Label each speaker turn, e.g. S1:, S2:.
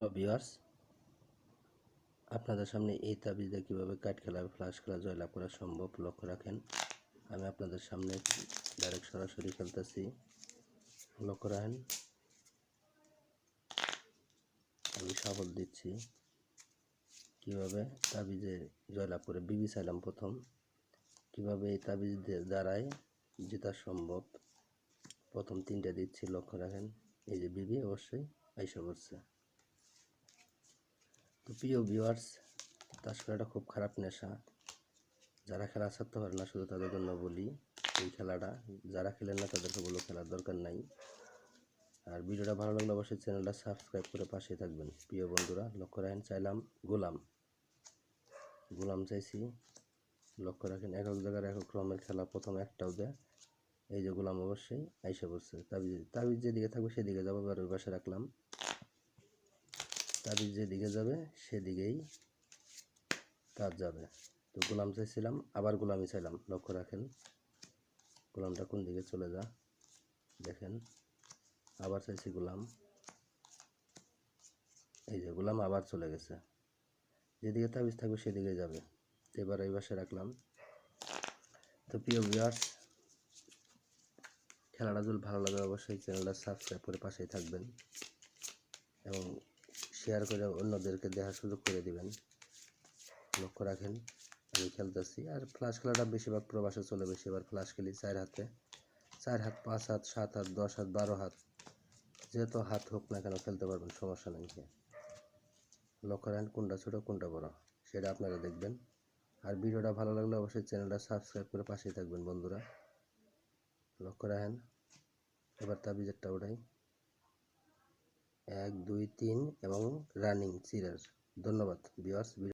S1: Viewers, আপনাদের সামনে এই তাবিজ দিয়ে কীভাবে কাঠ খেলা ফ্লাশ খেলা জয়লাভ করা সম্ভব লক্ষ্য রাখেন। আমি আপনাদের সামনে ডাইরেক্ট সরাসরি খেলতেছি, লক্ষ্য রাখেন। আমি শপথ দিচ্ছি কীভাবে তাবিজে জয়লাভ করে বিবি চাইলাম প্রথম, কীভাবে এই তাবিজ দ্বারাই জেতা সম্ভব। প্রথম 3টে দিচ্ছি, লক্ষ্য রাখেন। এই যে বিবি অবশ্যই আইসা পড়ছে। তো প্রিয় ভিউয়ার্স, তাস খেলাটা খুব খারাপ নেশা। যারা খেলা ছাড়তে পারে না শুধু তাদের জন্য বলি, এই খেলাটা যারা খেলেন না তাদেরকে বলো খেলার দরকার নাই। আর ভিডিওটা ভালো লাগলে অবশ্যই চ্যানেলটা সাবস্ক্রাইব করে পাশে থাকবেন। প্রিয় বন্ধুরা, লক্ষ্য রাখেন, চাইলাম গোলাম চাইছি, লক্ষ্য রাখেন। একক জায়গার একক রকমের খেলা, প্রথম একটাও দেয়। এই যে গোলাম অবশ্যই আইসা পড়ছে। তাবিজ যেদিকে থাকবে সেদিকে যাবো, এবার ওই পাশে রাখলাম। তাবিজ যেদিকে যাবে সেদিকেই তার যাবে। তো গোলাম চাইছিলাম, আবার গোলামি চাইলাম, লক্ষ্য রাখেন গোলামটা কোন দিকে চলে যা, দেখেন। আবার চাইছি গোলাম, এই যে গোলাম আবার চলে গেছে। যেদিকে তাবিজ থাকবে সেদিকে যাবে। এবার এই পাশে রাখলাম। তো প্রিয় ভিউয়ার্স, খেলাটা যদি ভালো লাগে অবশ্যই চ্যানেলটা সাবস্ক্রাইব করে পাশেই থাকবেন এবং শেয়ার করে অন্যদেরকে দেখার সুযোগ করে দিবেন। লক্ষ্য রাখেন, আমি খেলতেছি। আর ফ্লাশ খেলাটা বেশিরভাগ প্রবাসে চলে, বেশিরভাগ ফ্লাশ খেলি 4 হাতে, 4 হাত, 5 হাত, 7 হাত, 10 হাত, 12 হাত, যেহেত হাত হোক না কেন খেলতে পারবেন, সমস্যা নেই। লক্ষ্য রাখেন কোনটা ছোটো কোনটা বড় সেটা আপনারা দেখবেন। আর ভিডিওটা ভালো লাগলে অবশ্যই চ্যানেলটা সাবস্ক্রাইব করে পাশেই থাকবেন বন্ধুরা। লক্ষ্য রাখেন, এবার তাবিজেরটা ওঠাই, 1 2 3 এবং রানিং সিরিয়াল। ধন্যবাদ ভিউয়ার্স।